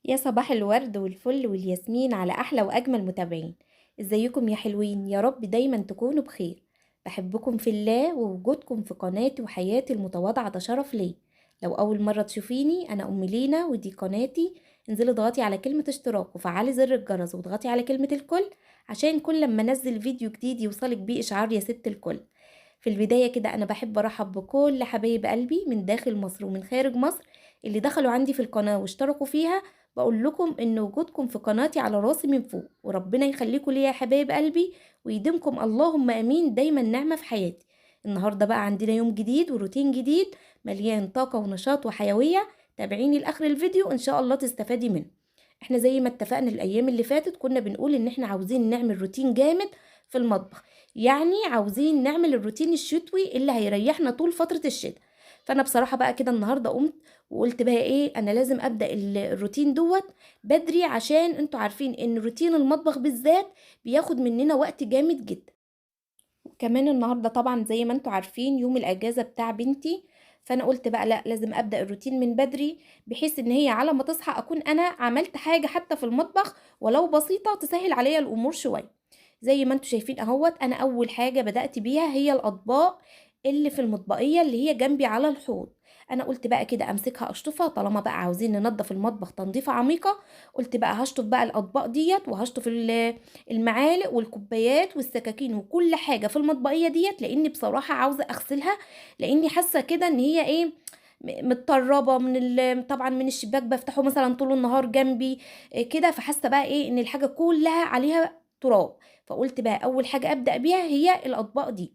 يا صباح الورد والفل والياسمين على أحلى وأجمل متابعين. ازيكم يا حلوين؟ يا رب دايما تكونوا بخير. بحبكم في الله، ووجودكم في قناتي وحياتي المتواضعة ده شرف لي. لو أول مرة تشوفيني، أنا أم لينا ودي قناتي. انزلي اضغطي على كلمة اشتراك وفعلي زر الجرس واضغطي على كلمة الكل، عشان كل لما انزل فيديو جديد يوصلك بيه إشعار يا ست الكل. في البداية كده أنا بحب أرحب بكل حبايب قلبي من داخل مصر ومن خارج مصر اللي دخلوا عندي في القناة واشتركوا فيها. بقول لكم ان وجودكم في قناتي على راسي من فوق، وربنا يخليكم ليا يا حبايب قلبي، ويديمكم اللهم امين دايما نعمة في حياتي. النهاردة بقى عندنا يوم جديد وروتين جديد مليان طاقة ونشاط وحيوية. تابعيني لاخر الفيديو ان شاء الله تستفادي منه. احنا زي ما اتفقنا الايام اللي فاتت كنا بنقول ان احنا عاوزين نعمل روتين جامد في المطبخ، يعني عاوزين نعمل الروتين الشتوي اللي هيريحنا طول فترة الشتاء. فانا بصراحة بقى كده النهاردة قمت وقلت بقى ايه، انا لازم ابدا الروتين دوت بدري، عشان انتوا عارفين ان روتين المطبخ بالذات بياخد مننا وقت جامد جدا. وكمان النهارده طبعا زي ما انتوا عارفين يوم الاجازه بتاع بنتي، فانا قلت بقى لا، لازم ابدا الروتين من بدري، بحيث ان هي على ما تصحى اكون انا عملت حاجه حتى في المطبخ ولو بسيطه تسهل عليا الامور شويه. زي ما انتوا شايفين اهوت، انا اول حاجه بدات بيها هي الاطباق اللي في المطبقيه اللي هي جنبي على الحوض. انا قلت بقى كده امسكها اشطفها، طالما بقى عاوزين ننضف المطبخ تنظيفه عميقه. قلت بقى هشطف بقى الاطباق ديت، وهشطف المعالق والكوبايات والسكاكين وكل حاجه في المطبقيه ديت، لاني بصراحه عاوزه اغسلها، لاني حاسه كده ان هي ايه، متطربه من طبعا من الشباك بفتحه مثلا طول النهار جنبي كده، فحاسه بقى ايه ان الحاجه كلها عليها تراب. فقلت بقى اول حاجه ابدا بيها هي الاطباق دي.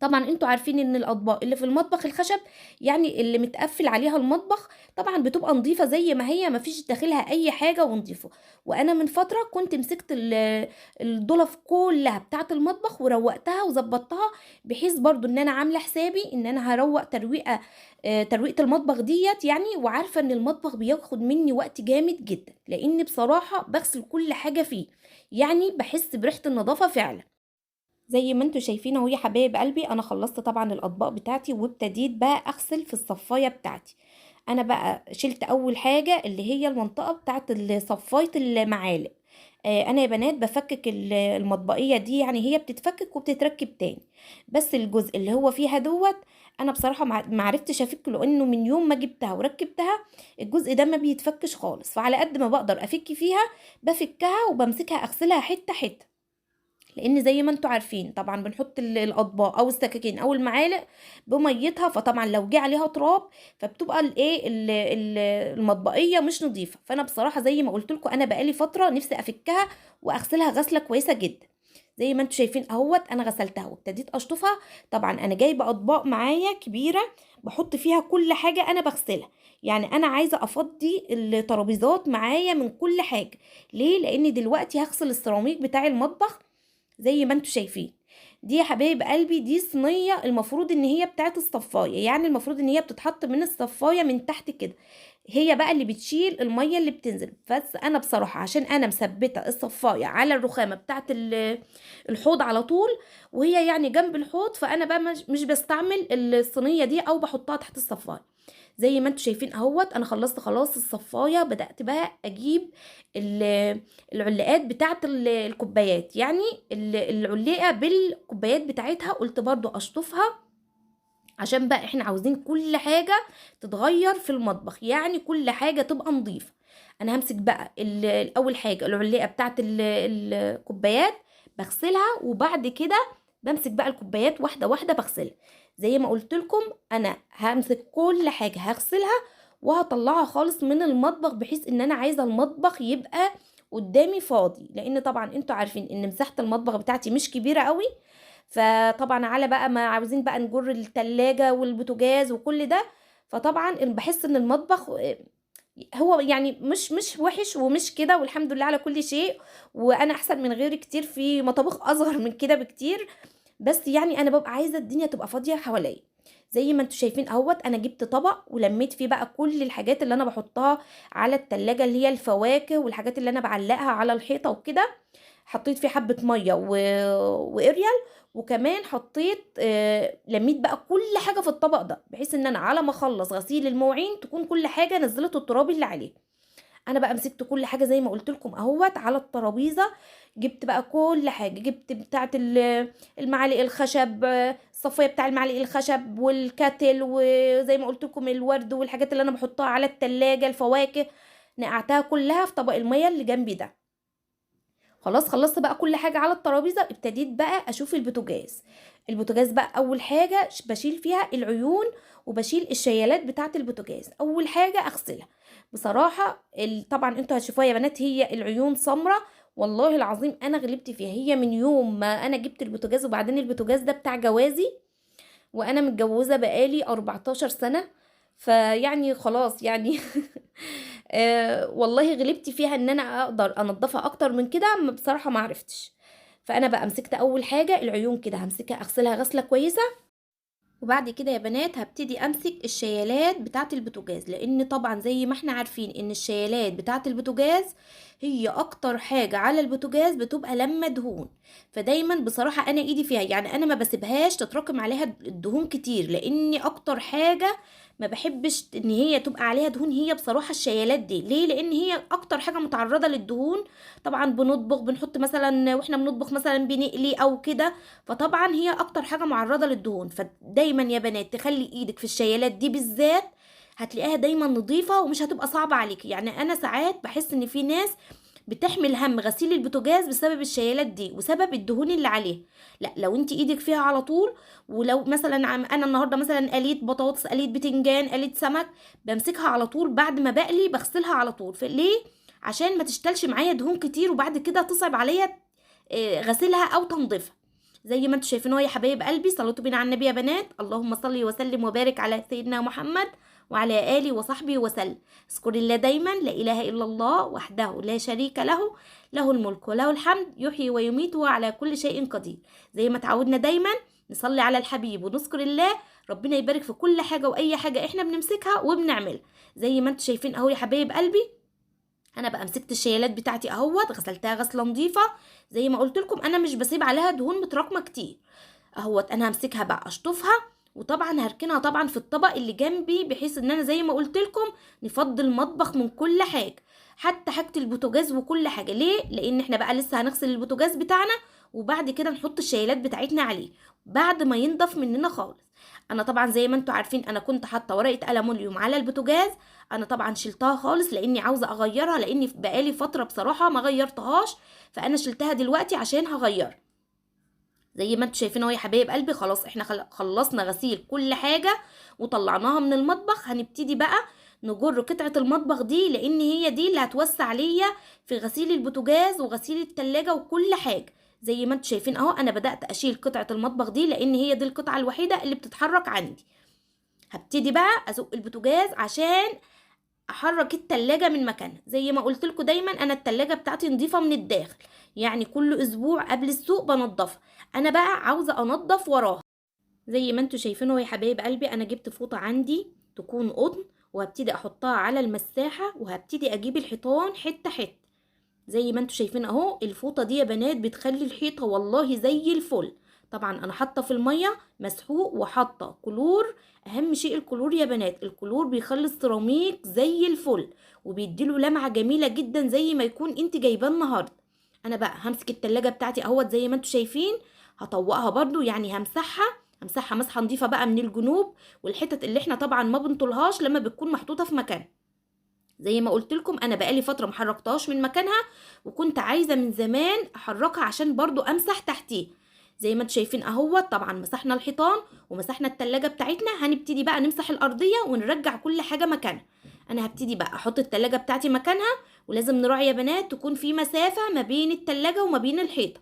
طبعا انتوا عارفين ان الاطباق اللي في المطبخ الخشب، يعني اللي متقفل عليها المطبخ، طبعا بتبقى نظيفه زي ما هي، مفيش داخلها اي حاجه ونظيفه. وانا من فتره كنت مسكت الضلف كلها بتاعه المطبخ وروقتها وظبطتها، بحيث برضو ان انا عامله حسابي ان انا هروق ترويقه، ترويقه المطبخ ديت يعني. وعارفه ان المطبخ بياخد مني وقت جامد جدا، لان بصراحه بغسل كل حاجه فيه، يعني بحس بريحه النظافه فعلا. زي ما انتوا شايفين اهو يا حبايب قلبي، انا خلصت طبعا الاطباق بتاعتي وابتديت بقى اغسل في الصفايه بتاعتي. انا بقى شلت اول حاجه اللي هي المنطقه بتاعت صفايه المعالق. انا يا بنات بفكك المطبقيه دي، يعني هي بتتفكك وبتتركب تاني، بس الجزء اللي هو فيها دوت انا بصراحه معرفتش افكه، لانه من يوم ما جبتها وركبتها الجزء ده ما بيتفكش خالص. فعلى قد ما بقدر افك فيها بفكها وبمسكها اغسلها حته حته، لان زي ما انتوا عارفين طبعا بنحط الاطباق او السكاكين او المعالق بميتها، فطبعا لو جه عليها تراب فبتبقى المطبقيه مش نظيفه. فانا بصراحه زي ما قلت لكم انا بقالي فتره نفسي افكها واغسلها غسله كويسه جدا. زي ما انتوا شايفين اهوت انا غسلتها وابتديت اشطفها. طبعا انا جايبه اطباق معايا كبيره بحط فيها كل حاجه انا بغسلها، يعني انا عايزه افضي الترابيزات معايا من كل حاجه. ليه؟ لان دلوقتي هغسل السيراميك بتاع المطبخ. زي ما انتوا شايفين دي يا حبايب قلبي، دي صينيه المفروض ان هي بتاعت الصفايه، يعني المفروض ان هي بتتحط من الصفايه من تحت كده، هي بقى اللي بتشيل الميه اللي بتنزل. بس انا بصراحه عشان انا مثبته الصفايه على الرخامه بتاعت الحوض على طول، وهي يعني جنب الحوض، فانا بقى مش بستعمل الصينيه دي او بحطها تحت الصفايه. زي ما انتوا شايفين اهوت انا خلصت خلاص الصفايه، بدأت بقى اجيب العلاقات بتاعت الكوبايات، يعني العليقه بالكوبايات بتاعتها قلت برضو اشطفها، عشان بقى احنا عاوزين كل حاجه تتغير في المطبخ، يعني كل حاجه تبقى نظيفه. انا همسك بقى اول حاجه العلاقه بتاعت الكوبايات بغسلها، وبعد كده بمسك بقى الكوبايات واحده واحده بغسلها. زي ما قلت لكم انا همسك كل حاجه هغسلها وهطلعها خالص من المطبخ، بحيث ان انا عايزه المطبخ يبقى قدامي فاضي، لان طبعا انتوا عارفين ان مساحه المطبخ بتاعتي مش كبيره قوي. فطبعا على بقى ما عاوزين بقى نجر التلاجة والبوتاجاز وكل ده، فطبعا بحس ان المطبخ هو يعني مش وحش ومش كده، والحمد لله على كل شيء، وانا احسن من غيري كتير في مطابخ اصغر من كده بكتير. بس يعني انا ببقى عايزه الدنيا تبقى فاضيه حواليا. زي ما انتوا شايفين اهوت انا جبت طبق ولميت فيه بقى كل الحاجات اللي انا بحطها على التلاجة، اللي هي الفواكه والحاجات اللي انا بعلقها على الحيطه وكده. حطيت فيه حبة مية واريال، وكمان حطيت لميت بقى كل حاجة في الطبق ده، بحيث ان انا على ما اخلص غسيل المواعين تكون كل حاجة نزلت التراب اللي عليه. انا بقى مسكت كل حاجه زي ما قلت لكم اهوت على الترابيزه. جبت بقى كل حاجه، جبت بتاعه المعالق الخشب، الصفايه بتاع المعالق الخشب والكاتل، وزي ما قلت لكم الورد والحاجات اللي انا بحطها على التلاجة، الفواكه، نقعتها كلها في طبق الميه اللي جنبي ده. خلاص خلصت بقى كل حاجة على الترابيزة، ابتديت بقى اشوف البوتاجاز. البوتاجاز بقى اول حاجة بشيل فيها العيون، وبشيل الشيالات بتاعة البوتاجاز. اول حاجة اغسلها بصراحة. طبعا انتوا هتشوفوها يا بنات، هي العيون سمرة. والله العظيم انا غلبت فيها، هي من يوم ما انا جبت البوتاجاز. وبعدين البوتاجاز ده بتاع جوازي، وانا متجوزة بقالي 14 سنة، فيعني خلاص يعني والله غلبت فيها ان انا اقدر انضفها اكتر من كده، بصراحة ما عرفتش. فانا بقى مسكت اول حاجة العيون كده، همسكها اغسلها غسلة كويسة. وبعد كده يا بنات هبتدي امسك الشيالات بتاعه البوتاجاز، لان طبعا زي ما احنا عارفين ان الشيالات بتاعه البوتاجاز هي اكتر حاجة على البوتاجاز بتبقى لما دهون. فدايما بصراحة انا ايدي فيها، يعني انا ما بسيبهاش تتراكم عليها الدهون كتير، لاني اكتر حاجة ما بحبش ان هي تبقى عليها دهون هي بصراحة الشيالات دي. ليه؟ لان هي اكتر حاجة متعرضة للدهون. طبعا بنطبخ، بنحط مثلا واحنا بنطبخ مثلا بنقلي او كده، فطبعا هي اكتر حاجة معرضة للدهون. فدايما يا بنات تخلي ايدك في الشيالات دي بالذات، هتلاقيها دايما نظيفة ومش هتبقى صعبة عليك. يعني انا ساعات بحس ان في ناس بتحمل هم غسيل البوتاجاز بسبب الشيالات دي وسبب الدهون اللي عليه. لا، لو انت ايدك فيها على طول، ولو مثلا انا النهارده مثلا قليت بطاطس، قليت بتنجان، قليت سمك، بمسكها على طول بعد ما بقلي بغسلها على طول. ليه؟ عشان ما تشتلش معايا دهون كتير وبعد كده تصعب عليا غسلها او تنظيفها. زي ما انتم شايفين اهو يا حبايب قلبي، صلوا بينا على النبي يا بنات. اللهم صل وسلم وبارك على سيدنا محمد وعلى اله وصحبه وسلم. اذكر الله دايما، لا اله الا الله وحده لا شريك له، له الملك وله الحمد، يحيي ويميت وهو على كل شيء قدير. زي ما تعودنا دايما نصلي على الحبيب ونذكر الله، ربنا يبارك في كل حاجه واي حاجه احنا بنمسكها وبنعملها. زي ما انتم شايفين اهو يا حبايب قلبي، انا بقى مسكت الشيالات بتاعتي اهوت، غسلتها غسله نظيفه. زي ما قلت لكم انا مش بسيب عليها دهون متراكمه كتير اهوت. انا همسكها بقى اشطفها، وطبعا هركنها طبعا في الطبق اللي جنبي، بحيث ان انا زي ما قلت لكم نفضي المطبخ من كل حاجه، حتى حاجه البوتاجاز وكل حاجه. ليه؟ لان احنا بقى لسه هنغسل البوتاجاز بتاعنا، وبعد كده نحط الشيلات بتاعتنا عليه بعد ما ينضف مننا خالص. انا طبعا زي ما انتوا عارفين انا كنت حاطه ورقه ألمونيوم على البوتاجاز، انا طبعا شلتها خالص لاني عاوزه اغيرها، لاني بقالي فتره بصراحه ما غيرتهاش، فانا شلتها دلوقتي عشان هغيرها. زي ما انتوا شايفين اهو يا حبايب قلبي، خلاص احنا خلصنا غسيل كل حاجه وطلعناها من المطبخ. هنبتدي بقى نجر قطعه المطبخ دي، لان هي دي اللي هتوسع ليا في غسيل البوتاجاز وغسيل التلاجة وكل حاجه. زي ما انتوا شايفين اهو انا بدات اشيل قطعه المطبخ دي، لان هي دي القطعه الوحيده اللي بتتحرك عندي. هبتدي بقى ازق البوتاجاز عشان احرك التلاجة من مكانها. زي ما قلت لكم دايما انا التلاجة بتاعتي نظيفة من الداخل، يعني كل اسبوع قبل السوق بنضفها. انا بقى عاوزة انضف وراها. زي ما انتوا شايفينه يا حبايب قلبي، انا جبت فوطة عندي تكون قطن، وهبتدي احطها على المساحة، وهبتدي اجيب الحيطان حتة حتة. زي ما انتوا شايفين اهو الفوطه دي يا بنات بتخلي الحيطه والله زي الفل. طبعا انا حاطه في الميه مسحوق وحاطه كلور. اهم شيء الكلور يا بنات، الكلور بيخلي السيراميك زي الفل وبيديله لمعه جميله جدا زي ما يكون انت جايباه النهارده. انا بقى همسك التلاجة بتاعتي اهوت زي ما انتوا شايفين، هطوقها برضو، يعني همسحها مسحه نظيفه بقى من الجنوب والحتت اللي احنا طبعا ما بنطولهاش لما بتكون محطوطه في مكان. زي ما قلت لكم انا بقالي فتره محركتهاش من مكانها، وكنت عايزه من زمان احركها عشان برضو امسح تحتيه. زي ما انتم شايفين اهوت، طبعا مسحنا الحيطان ومسحنا التلاجة بتاعتنا. هنبتدي بقى نمسح الارضيه ونرجع كل حاجه مكانها. انا هبتدي بقى احط التلاجة بتاعتي مكانها، ولازم نراعي يا بنات تكون في مسافه ما بين التلاجة وما بين الحيطه.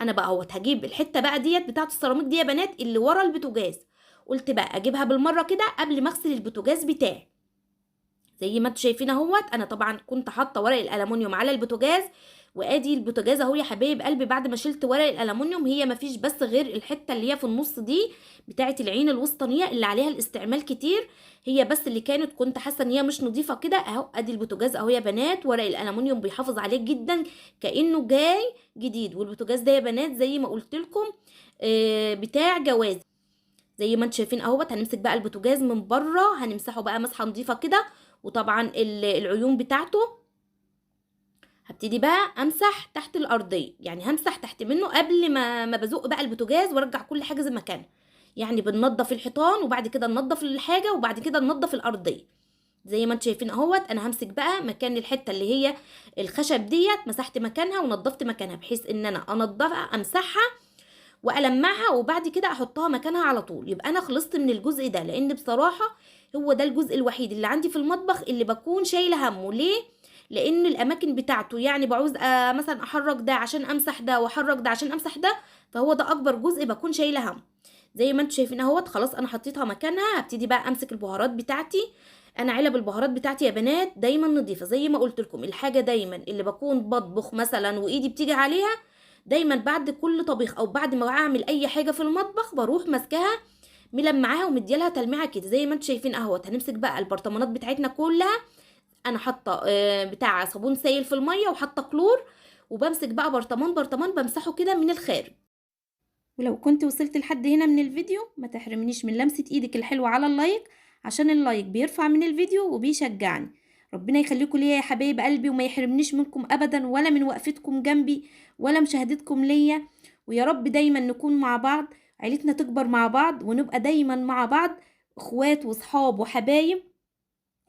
انا بقى اهوت هجيب الحته بقى ديت بتاعه السيراميك دي يا بنات اللي ورا البوتاجاز، قلت بقى اجيبها بالمره كده قبل ما اغسل البوتاجاز بتاعي. زي ما انتوا شايفين اهوت انا طبعا كنت حاطه ورق الالومنيوم على البوتاجاز، وادي البوتاجاز اهو يا حبايب قلبي. بعد ما شلت ورق الالومنيوم هي مفيش بس غير الحته اللي هي في النص دي بتاعه العين الوسطانيه اللي عليها الاستعمال كتير، هي بس اللي كنت حاسه ان هي مش نظيفه كده. اهو ادي البوتاجاز اهو يا بنات، ورق الالومنيوم بيحافظ عليه جدا كانه جاي جديد. والبوتاجاز ده يا بنات زي ما قلت لكم بتاع جواز. زي ما انتم شايفين اهوت هنمسك بقى البوتاجاز من بره، هنمسحه بقى مسحه نظيفه كده، وطبعا العيون بتاعته هبتدي بقى امسح تحت الارضيه، يعني همسح تحت منه قبل ما بزق بقى البوتاجاز وارجع كل حاجه زي ما كان. يعني بننضف الحيطان وبعد كده ننضف الحاجه وبعد كده ننضف الارضيه. زي ما انتم شايفين اهوت، انا همسك بقى مكان الحته اللي هي الخشب ديت، مسحت مكانها ونضفت مكانها بحيث ان انا انضفها امسحها والمعها وبعد كده احطها مكانها على طول. يبقى انا خلصت من الجزء ده، لان بصراحه هو ده الجزء الوحيد اللي عندي في المطبخ اللي بكون شايله همه. ليه؟ لان الاماكن بتاعته يعني بعوز مثلا احرك ده عشان امسح ده واحرك ده عشان امسح ده، فهو ده اكبر جزء بكون شايله همه. زي ما انتم شايفين اهوت، خلاص انا حطيتها مكانها. هبتدي بقى امسك البهارات بتاعتي. انا علب البهارات بتاعتي يا بنات دايما نظيفه، زي ما قلت لكم الحاجه دايما اللي بكون بطبخ مثلا وايدي بتيجي عليها، دايما بعد كل طبيخ او بعد ما اعمل اي حاجه في المطبخ بروح ماسكاها ملمعاها ومديالها تلميعه كده. زي ما انتم شايفين اهوت، هنمسك بقى البرطمانات بتاعتنا كلها. انا حاطه بتاع صابون سائل في الميه وحاطه كلور، وبمسك بقى برطمان برطمان بمسحه كده من الخارج. ولو كنت وصلت لحد هنا من الفيديو ما تحرمنيش من لمسة ايدك الحلوة على اللايك، عشان اللايك بيرفع من الفيديو وبيشجعني. ربنا يخليكم ليا يا حبايب قلبي، وما يحرمنيش منكم ابدا، ولا من وقفتكم جنبي ولا مشاهدتكم ليا. ويا رب دايما نكون مع بعض، عيلتنا تكبر مع بعض ونبقى دايما مع بعض اخوات وصحاب وحبايب.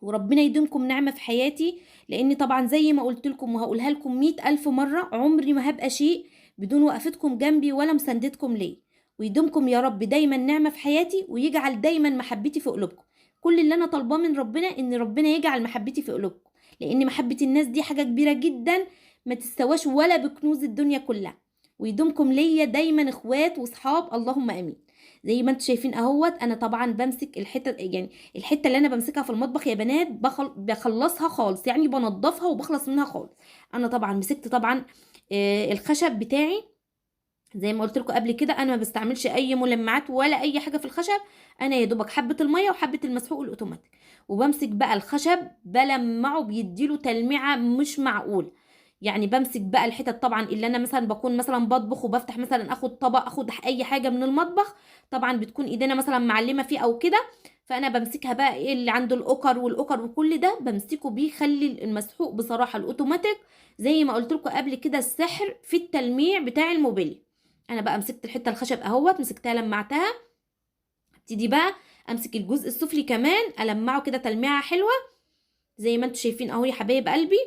وربنا يديمكم نعمة في حياتي، لان طبعا زي ما قلت لكم وهقولها لكم 100,000 مرة، عمري ما هبقى شيء بدون وقفتكم جنبي ولا مساندتكم ليه. ويديمكم يا رب دايما نعمة في حياتي، ويجعل دايما محبتي في قلوبكم. كل اللي انا طالباه من ربنا ان ربنا يجعل محبتي في قلوبكم، لان محبة الناس دي حاجة كبيرة جدا ما تستواش ولا بكنوز الدنيا كلها. ويدومكم ليا دايما اخوات وصحاب، اللهم امين. زي ما انتم شايفين اهوت، انا طبعا بمسك الحته، يعني الحته اللي انا بمسكها في المطبخ يا بنات بخلصها خالص، يعني بنضفها وبخلص منها خالص. انا طبعا مسكت طبعا الخشب بتاعي. زي ما قلت لكم قبل كده، انا ما بستعملش اي ملمعات ولا اي حاجه في الخشب. انا يا دوبك حبه الميه وحبه المسحوق الاوتوماتيك، وبمسك بقى الخشب بلمعه بيديله تلميعه مش معقول. يعني بمسك بقى الحتت طبعا اللي انا مثلا بكون مثلا بطبخ وبفتح مثلا اخد طبق اخد اي حاجه من المطبخ، طبعا بتكون ايدينا مثلا معلمه فيه او كده، فانا بمسكها بقى ايه اللي عنده الاوكر والاوكر وكل ده بمسكه بيه. خلي المسحوق بصراحه الاوتوماتيك زي ما قلت لكم قبل كده السحر في التلميع بتاع الموبيل. انا بقى مسكت الحته الخشب اهوت، مسكتها لمعتها. ابتدي بقى امسك الجزء السفلي كمان المعه كده تلميعه حلوه زي ما انتم شايفين اهو يا حبايب قلبي.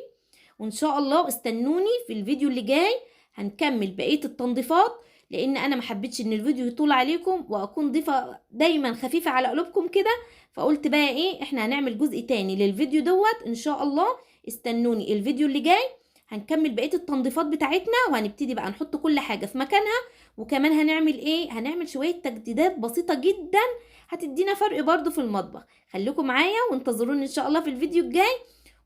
وان شاء الله استنوني في الفيديو اللي جاي، هنكمل بقيه التنظيفات، لان انا ما حبيتش ان الفيديو يطول عليكم واكون ضيفه دايما خفيفه على قلوبكم كده. فقلت بقى ايه، احنا هنعمل جزء تاني للفيديو دوت ان شاء الله. استنوني الفيديو اللي جاي، هنكمل بقيه التنظيفات بتاعتنا وهنبتدي بقى نحط كل حاجه في مكانها. وكمان هنعمل ايه، هنعمل شويه تجديدات بسيطه جدا هتدينا فرق برضو في المطبخ. خليكم معايا وانتظروني ان شاء الله في الفيديو الجاي،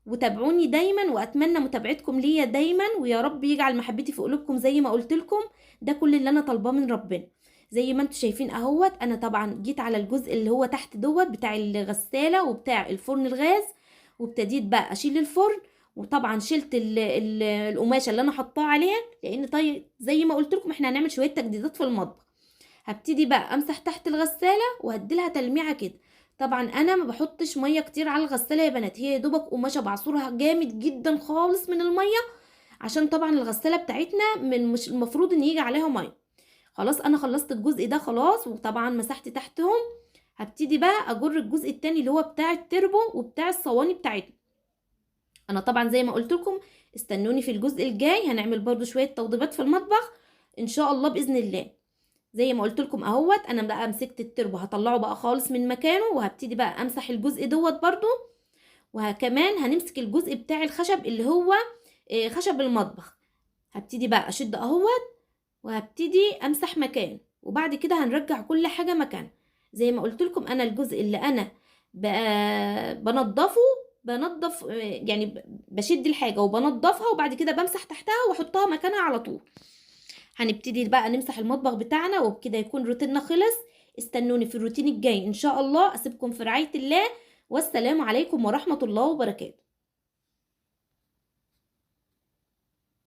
وتابعوني دايما، واتمنى متابعتكم ليا دايما، ويا رب يجعل محبتي في قلوبكم زي ما قلت لكم. ده كل اللي انا طالباه من ربنا. زي ما انتم شايفين اهوت، انا طبعا جيت على الجزء اللي هو تحت دوت بتاع الغساله وبتاع الفرن الغاز، وابتديت بقى اشيل الفرن. وطبعا شلت القماشه اللي انا حطاها عليها، لان طيب زي ما قلت لكم احنا هنعمل شويه تجديدات في المطبخ. هبتدي بقى امسح تحت الغساله وهديلها تلميعه كده. طبعا انا ما بحطش ميه كتير على الغساله يا بنات، هي يا دوبك قماشه بعصرها جامد جدا خالص من الميه، عشان طبعا الغساله بتاعتنا من مش المفروض ان يجي عليها ميه. خلاص انا خلصت الجزء ده خلاص، وطبعا مسحت تحتهم. هبتدي بقى اجر الجزء التاني اللي هو بتاع التربو وبتاع الصواني بتاعتنا. انا طبعا زي ما قلت لكم استنوني في الجزء الجاي، هنعمل برضو شويه توضيبات في المطبخ ان شاء الله باذن الله. زي ما قلت لكم اهوت، انا بقى مسكت التربو هطلعه بقى خالص من مكانه، وهبتدي بقى امسح الجزء دوت برضو. وكمان هنمسك الجزء بتاع الخشب اللي هو خشب المطبخ. هبتدي بقى اشد اهوت وهبتدي امسح مكانه، وبعد كده هنرجع كل حاجه مكانها. زي ما قلت لكم انا الجزء اللي انا بنضفه، بنضف يعني بشد الحاجه وبنضفها وبعد كده بمسح تحتها واحطها مكانها على طول. هنبتدي بقى نمسح المطبخ بتاعنا، وبكده يكون روتيننا خلص. استنوني في الروتين الجاي ان شاء الله. اسيبكم في رعاية الله، والسلام عليكم ورحمة الله وبركاته.